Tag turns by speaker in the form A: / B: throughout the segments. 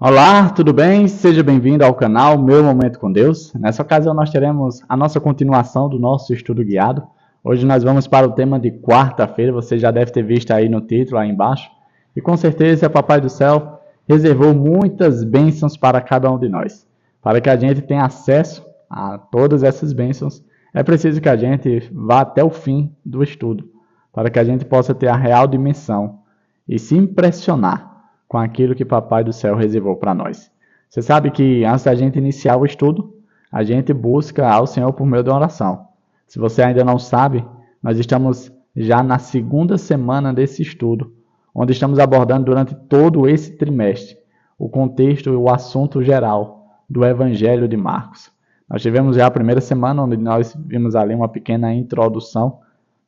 A: Olá, tudo bem? Seja bem-vindo ao canal Meu Momento com Deus. Nessa ocasião nós teremos a nossa continuação do nosso estudo guiado. Hoje nós vamos para o tema de quarta-feira, você já deve ter visto aí no título, aí embaixo. E com certeza o Papai do Céu reservou muitas bênçãos para cada um de nós. Para que a gente tenha acesso a todas essas bênçãos, é preciso que a gente vá até o fim do estudo, para que a gente possa ter a real dimensão e se impressionar com aquilo que Papai do Céu reservou para nós. Você sabe que antes da gente iniciar o estudo, a gente busca ao Senhor por meio da oração. Se você ainda não sabe, nós estamos já na segunda semana desse estudo, onde estamos abordando durante todo esse trimestre o contexto e o assunto geral do Evangelho de Marcos. Nós tivemos já a primeira semana, onde nós vimos ali uma pequena introdução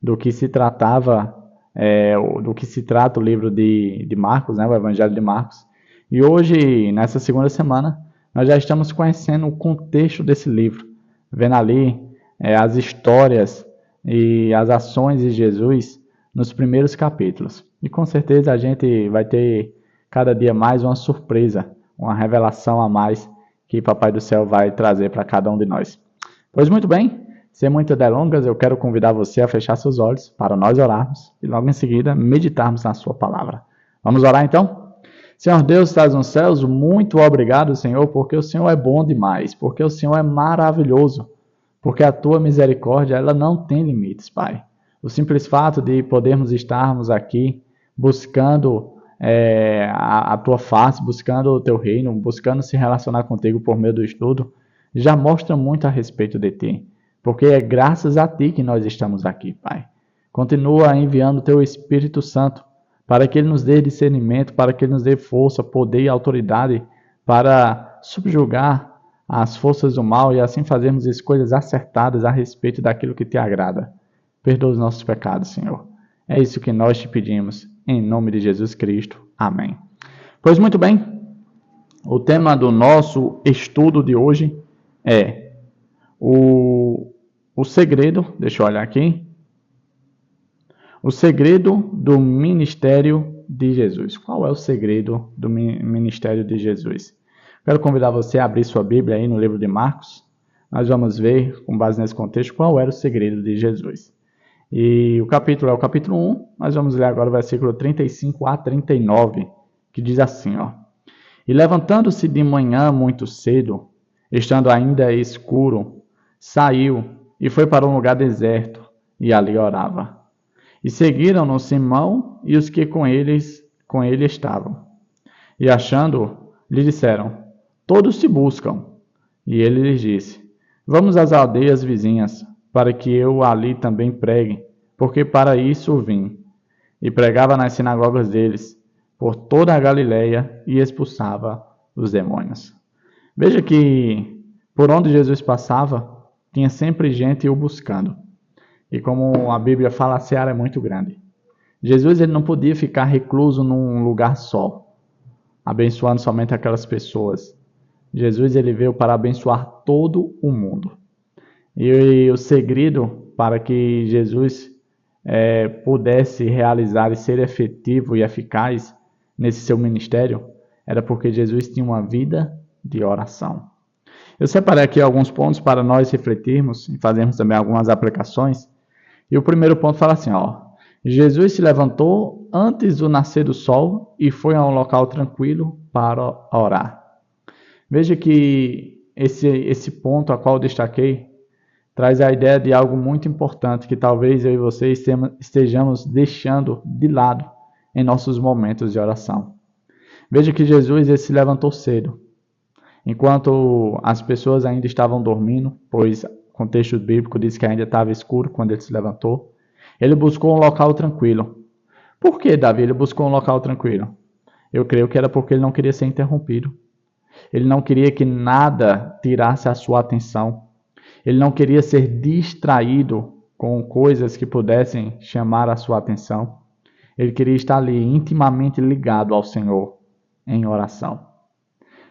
A: do que se tratava do que se trata o livro de Marcos, né, o Evangelho de Marcos. E hoje, nessa segunda semana, nós já estamos conhecendo o contexto desse livro, vendo ali as histórias e as ações de Jesus nos primeiros capítulos. E com certeza a gente vai ter cada dia mais uma surpresa, uma revelação a mais que Papai do Céu vai trazer para cada um de nós. Pois muito bem, sem muitas delongas, eu quero convidar você a fechar seus olhos para nós orarmos e logo em seguida meditarmos na sua palavra. Vamos orar então? Senhor Deus, estás nos céus, muito obrigado, Senhor, porque o Senhor é bom demais, porque o Senhor é maravilhoso, porque a tua misericórdia ela não tem limites, Pai. O simples fato de podermos estarmos aqui buscando a tua face, buscando o teu reino, buscando se relacionar contigo por meio do estudo, já mostra muito a respeito de ti. Porque é graças a ti que nós estamos aqui, Pai. Continua enviando o teu Espírito Santo para que ele nos dê discernimento, para que ele nos dê força, poder e autoridade para subjugar as forças do mal e assim fazermos escolhas acertadas a respeito daquilo que te agrada. Perdoa os nossos pecados, Senhor. É isso que nós te pedimos, em nome de Jesus Cristo. Amém. Pois muito bem, o tema do nosso estudo de hoje é o segredo, deixa eu olhar aqui. O segredo do ministério de Jesus. Qual é o segredo do ministério de Jesus? Quero convidar você a abrir sua Bíblia aí no livro de Marcos. Nós vamos ver, com base nesse contexto, qual era o segredo de Jesus. E o capítulo é o capítulo 1. Nós vamos ler agora o versículo 35 a 39, que diz assim, ó. E levantando-se de manhã muito cedo, estando ainda escuro, saiu e foi para um lugar deserto, e ali orava. E seguiram-no Simão e os que com ele estavam. E achando-o, lhe disseram, todos te buscam. E ele lhes disse, vamos às aldeias vizinhas, para que eu ali também pregue, porque para isso vim. E pregava nas sinagogas deles, por toda a Galileia, e expulsava os demônios. Veja que, por onde Jesus passava, tinha sempre gente o buscando. E como a Bíblia fala, a seara é muito grande. Jesus ele não podia ficar recluso num lugar só, abençoando somente aquelas pessoas. Jesus ele veio para abençoar todo o mundo. E o segredo para que Jesus pudesse realizar e ser efetivo e eficaz nesse seu ministério era porque Jesus tinha uma vida de oração. Eu separei aqui alguns pontos para nós refletirmos e fazermos também algumas aplicações. E o primeiro ponto fala assim, ó. Jesus se levantou antes do nascer do sol e foi a um local tranquilo para orar. Veja que esse ponto a qual eu destaquei traz a ideia de algo muito importante que talvez eu e você estejamos deixando de lado em nossos momentos de oração. Veja que Jesus ele se levantou cedo. Enquanto as pessoas ainda estavam dormindo, pois o contexto bíblico diz que ainda estava escuro quando ele se levantou, ele buscou um local tranquilo. Por que, Davi, ele buscou um local tranquilo? Eu creio que era porque ele não queria ser interrompido. Ele não queria que nada tirasse a sua atenção. Ele não queria ser distraído com coisas que pudessem chamar a sua atenção. Ele queria estar ali intimamente ligado ao Senhor em oração.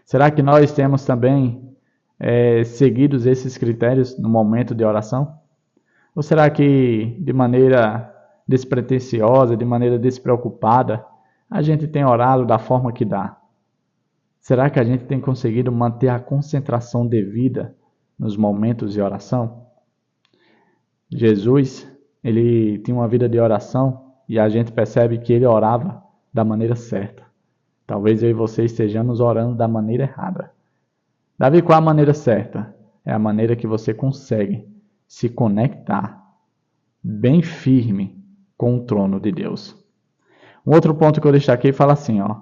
A: Será que nós temos também seguidos esses critérios no momento de oração? Ou será que de maneira despretensiosa, de maneira despreocupada, a gente tem orado da forma que dá? Será que a gente tem conseguido manter a concentração devida nos momentos de oração? Jesus, ele tinha uma vida de oração e a gente percebe que ele orava da maneira certa. Talvez eu e você estejamos orando da maneira errada. Davi, qual a maneira certa? É a maneira que você consegue se conectar bem firme com o trono de Deus. Um outro ponto que eu destaquei fala assim, ó.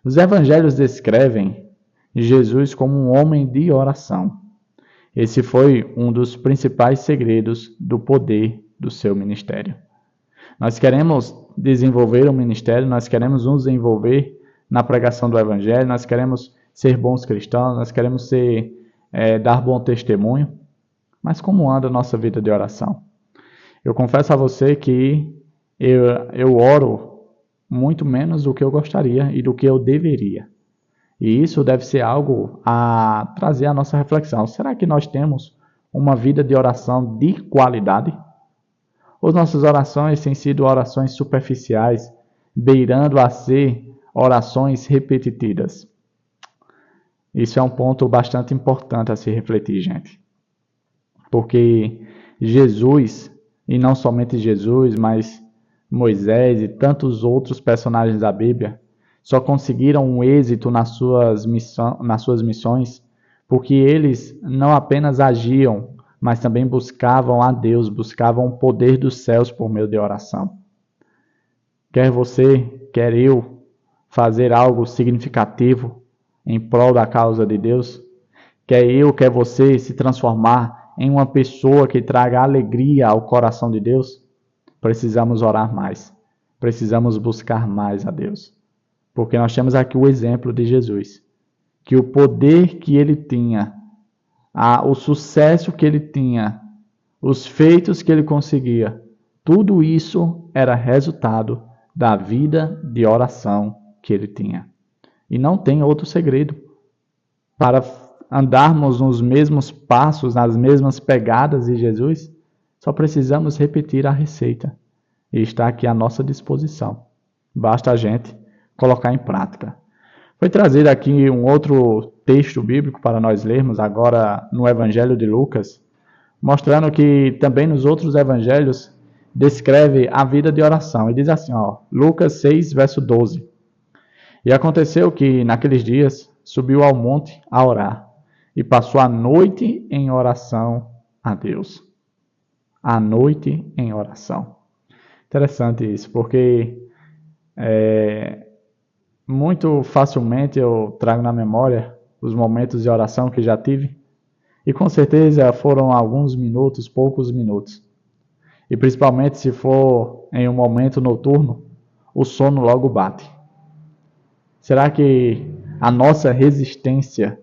A: Os evangelhos descrevem Jesus como um homem de oração. Esse foi um dos principais segredos do poder do seu ministério. Nós queremos desenvolver um ministério, nós queremos nos envolver na pregação do evangelho, nós queremos ser bons cristãos, nós queremos dar bom testemunho, mas como anda a nossa vida de oração? Eu confesso a você que eu oro muito menos do que eu gostaria e do que eu deveria. E isso deve ser algo a trazer a nossa reflexão. Será que nós temos uma vida de oração de qualidade? Ou nossas orações têm sido orações superficiais, beirando a ser orações repetitivas? Isso é um ponto bastante importante a se refletir, gente. Porque Jesus, e não somente Jesus, mas Moisés e tantos outros personagens da Bíblia, só conseguiram um êxito nas suas missões porque eles não apenas agiam, mas também buscavam a Deus, buscavam o poder dos céus por meio de oração. Quer você, quer eu, fazer algo significativo em prol da causa de Deus? Quer eu, quer você se transformar em uma pessoa que traga alegria ao coração de Deus? Precisamos orar mais. Precisamos buscar mais a Deus. Porque nós temos aqui o exemplo de Jesus, que o poder que ele tinha, o sucesso que ele tinha, os feitos que ele conseguia, tudo isso era resultado da vida de oração que ele tinha. E não tem outro segredo. Para andarmos nos mesmos passos, nas mesmas pegadas de Jesus, só precisamos repetir a receita. E está aqui à nossa disposição. Basta a gente colocar em prática. Foi trazido aqui um outro texto bíblico para nós lermos, agora no Evangelho de Lucas, mostrando que também nos outros evangelhos descreve a vida de oração. E diz assim, ó, Lucas 6, verso 12. E aconteceu que, naqueles dias, subiu ao monte a orar, e passou a noite em oração a Deus. A noite em oração. Interessante isso, porque muito facilmente eu trago na memória os momentos de oração que já tive, e com certeza foram alguns minutos, poucos minutos. E principalmente se for em um momento noturno, o sono logo bate. Será que a nossa resistência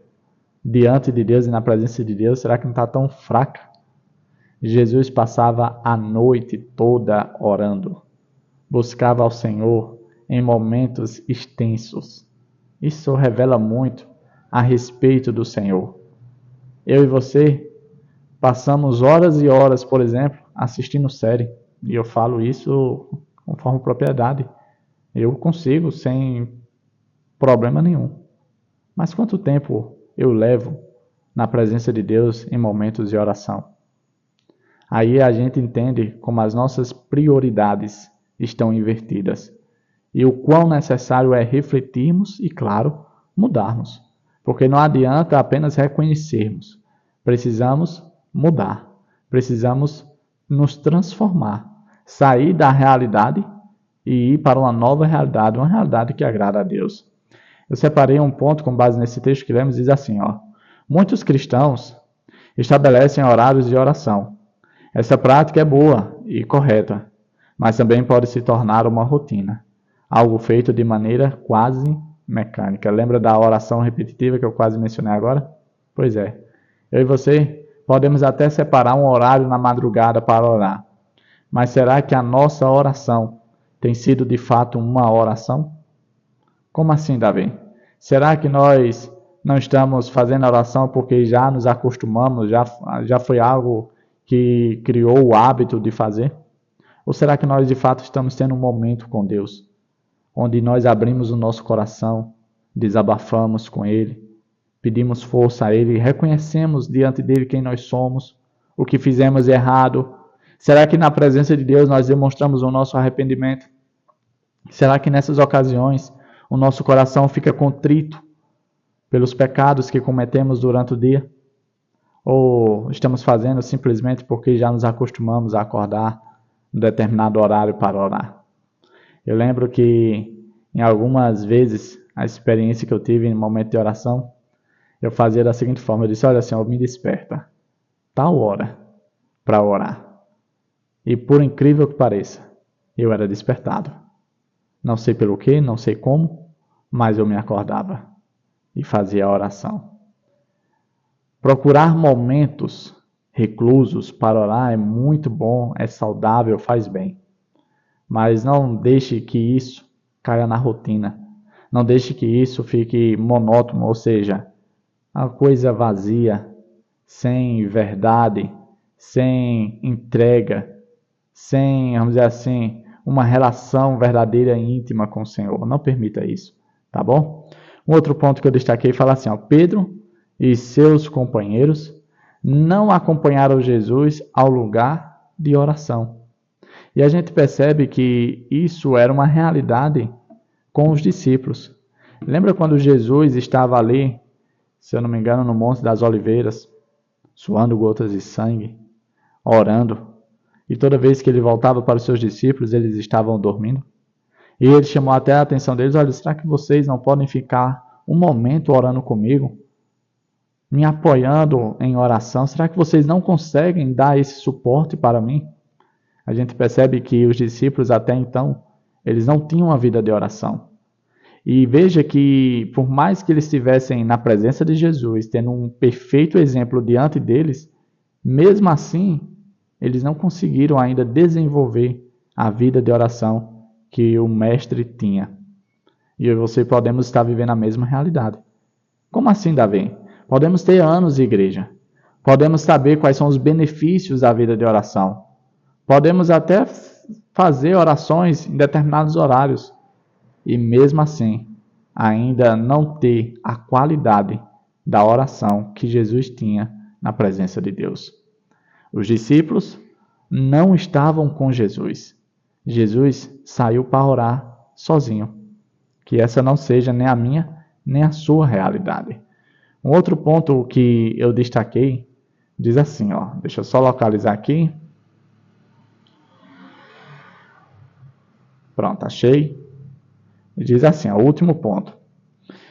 A: diante de Deus e na presença de Deus, será que não está tão fraca? Jesus passava a noite toda orando, buscava ao Senhor em momentos extensos. Isso revela muito a respeito do Senhor. Eu e você passamos horas e horas, por exemplo, assistindo série. E eu falo isso conforme propriedade. Eu consigo sem problema nenhum. Mas quanto tempo eu levo na presença de Deus em momentos de oração? Aí a gente entende como as nossas prioridades estão invertidas. E o quão necessário é refletirmos e, claro, mudarmos. Porque não adianta apenas reconhecermos. Precisamos mudar. Precisamos nos transformar. Sair da realidade e ir para uma nova realidade. Uma realidade que agrada a Deus. Eu separei um ponto com base nesse texto que lemos. Diz assim, ó. Muitos cristãos estabelecem horários de oração. Essa prática é boa e correta. Mas também pode se tornar uma rotina. Algo feito de maneira quase mecânica. Lembra da oração repetitiva que eu quase mencionei agora? Pois é. Eu e você podemos até separar um horário na madrugada para orar. Mas será que a nossa oração tem sido de fato uma oração? Como assim, Davi? Será que nós não estamos fazendo oração porque já nos acostumamos, já foi algo que criou o hábito de fazer? Ou será que nós de fato estamos tendo um momento com Deus, onde nós abrimos o nosso coração, desabafamos com Ele, pedimos força a Ele, reconhecemos diante dele quem nós somos, o que fizemos errado. Será que na presença de Deus nós demonstramos o nosso arrependimento? Será que nessas ocasiões o nosso coração fica contrito pelos pecados que cometemos durante o dia? Ou estamos fazendo simplesmente porque já nos acostumamos a acordar em determinado horário para orar? Eu lembro que em algumas vezes a experiência que eu tive em momento de oração, eu fazia da seguinte forma: eu disse, olha Senhor, me desperta tal hora para orar. E por incrível que pareça, eu era despertado. Não sei pelo que, não sei como, mas eu me acordava e fazia a oração. Procurar momentos reclusos para orar é muito bom, é saudável, faz bem. Mas não deixe que isso caia na rotina. Não deixe que isso fique monótono, ou seja, uma coisa vazia, sem verdade, sem entrega, sem, vamos dizer assim, uma relação verdadeira e íntima com o Senhor. Não permita isso, tá bom? Um outro ponto que eu destaquei fala assim, ó, Pedro e seus companheiros não acompanharam Jesus ao lugar de oração. E a gente percebe que isso era uma realidade com os discípulos. Lembra quando Jesus estava ali, se eu não me engano, no Monte das Oliveiras, suando gotas de sangue, orando, e toda vez que ele voltava para os seus discípulos, eles estavam dormindo? E ele chamou até a atenção deles, olha, será que vocês não podem ficar um momento orando comigo? Me apoiando em oração? Será que vocês não conseguem dar esse suporte para mim? A gente percebe que os discípulos até então, eles não tinham uma vida de oração. E veja que por mais que eles estivessem na presença de Jesus, tendo um perfeito exemplo diante deles, mesmo assim, eles não conseguiram ainda desenvolver a vida de oração que o mestre tinha. E eu e você podemos estar vivendo a mesma realidade. Como assim, Davi? Podemos ter anos de igreja. Podemos saber quais são os benefícios da vida de oração. Podemos até fazer orações em determinados horários. E mesmo assim, ainda não ter a qualidade da oração que Jesus tinha na presença de Deus. Os discípulos não estavam com Jesus. Jesus saiu para orar sozinho. Que essa não seja nem a minha, nem a sua realidade. Um outro ponto que eu destaquei, diz assim, ó, deixa eu só localizar aqui. Pronto, achei. Diz assim, ó, o último ponto.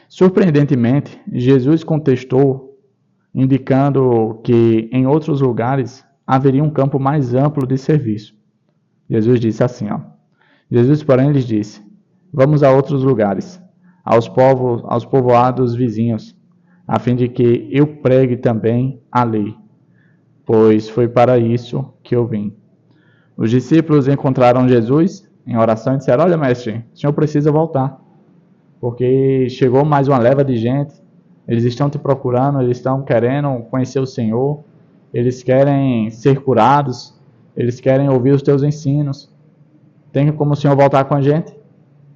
A: Surpreendentemente, Jesus contestou, indicando que em outros lugares haveria um campo mais amplo de serviço. Jesus disse assim, ó. Jesus, porém, lhes disse, vamos a outros lugares, aos povoados vizinhos, a fim de que eu pregue também a lei, pois foi para isso que eu vim. Os discípulos encontraram Jesus em oração e disseram, olha, mestre, o senhor precisa voltar, porque chegou mais uma leva de gente, eles estão te procurando, eles estão querendo conhecer o Senhor, eles querem ser curados, eles querem ouvir os teus ensinos. Tem como o Senhor voltar com a gente?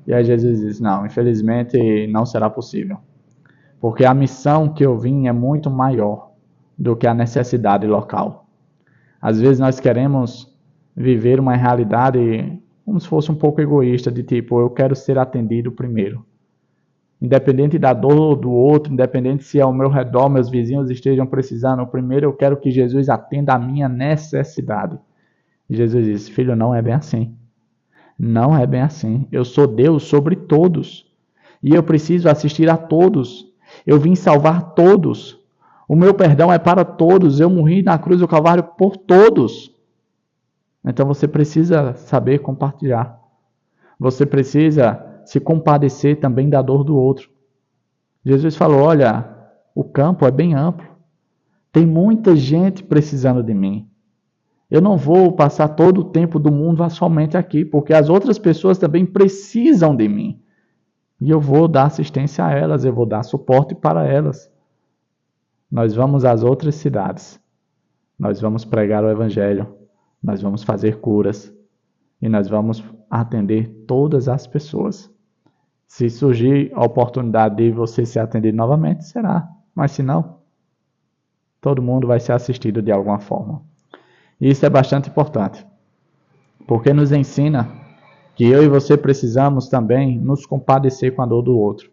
A: E aí Jesus diz, não, infelizmente não será possível. Porque a missão que eu vim é muito maior do que a necessidade local. Às vezes nós queremos viver uma realidade como se fosse um pouco egoísta, de tipo, eu quero ser atendido primeiro. Independente da dor do outro, independente se ao meu redor meus vizinhos estejam precisando, primeiro eu quero que Jesus atenda a minha necessidade. E Jesus diz, filho, não é bem assim. Não é bem assim. Eu sou Deus sobre todos. E eu preciso assistir a todos. Eu vim salvar todos. O meu perdão é para todos. Eu morri na cruz do Calvário por todos. Então você precisa saber compartilhar. Você precisa se compadecer também da dor do outro. Jesus falou, olha, o campo é bem amplo. Tem muita gente precisando de mim. Eu não vou passar todo o tempo do mundo somente aqui, porque as outras pessoas também precisam de mim. E eu vou dar assistência a elas, eu vou dar suporte para elas. Nós vamos às outras cidades. Nós vamos pregar o Evangelho. Nós vamos fazer curas. E nós vamos atender todas as pessoas. Se surgir a oportunidade de você ser atendido novamente, será. Mas se não, todo mundo vai ser assistido de alguma forma. E isso é bastante importante, porque nos ensina que eu e você precisamos também nos compadecer com a dor do outro.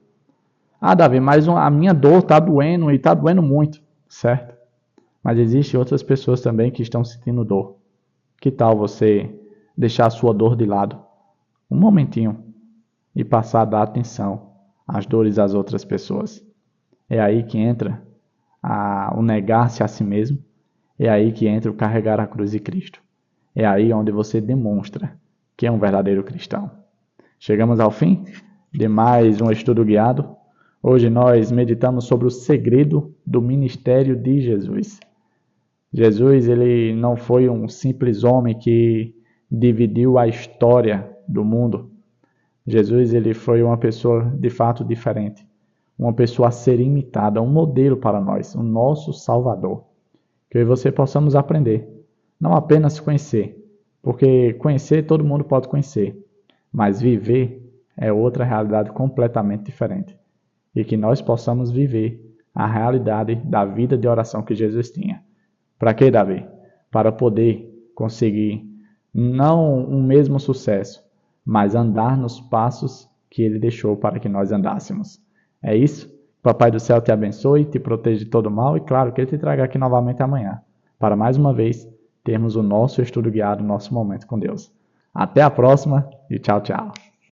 A: Ah, Davi, mas a minha dor está doendo e está doendo muito, certo? Mas existem outras pessoas também que estão sentindo dor. Que tal você deixar a sua dor de lado um momentinho e passar a dar atenção às dores das outras pessoas? É aí que entra o negar-se a si mesmo. É aí que entra o carregar a cruz de Cristo. É aí onde você demonstra que é um verdadeiro cristão. Chegamos ao fim de mais um estudo guiado. Hoje nós meditamos sobre o segredo do ministério de Jesus. Jesus, ele não foi um simples homem que dividiu a história do mundo. Jesus, ele foi uma pessoa de fato diferente. Uma pessoa a ser imitada, um modelo para nós, o nosso Salvador. Que eu e você possamos aprender, não apenas conhecer, porque conhecer todo mundo pode conhecer, mas viver é outra realidade completamente diferente. E que nós possamos viver a realidade da vida de oração que Jesus tinha. Para quê, Davi? Para poder conseguir não um mesmo sucesso, mas andar nos passos que ele deixou para que nós andássemos. É isso? Papai do céu te abençoe, te proteja de todo mal e, claro, que ele te traga aqui novamente amanhã, para mais uma vez termos o nosso estudo guiado, o nosso momento com Deus. Até a próxima e tchau, tchau.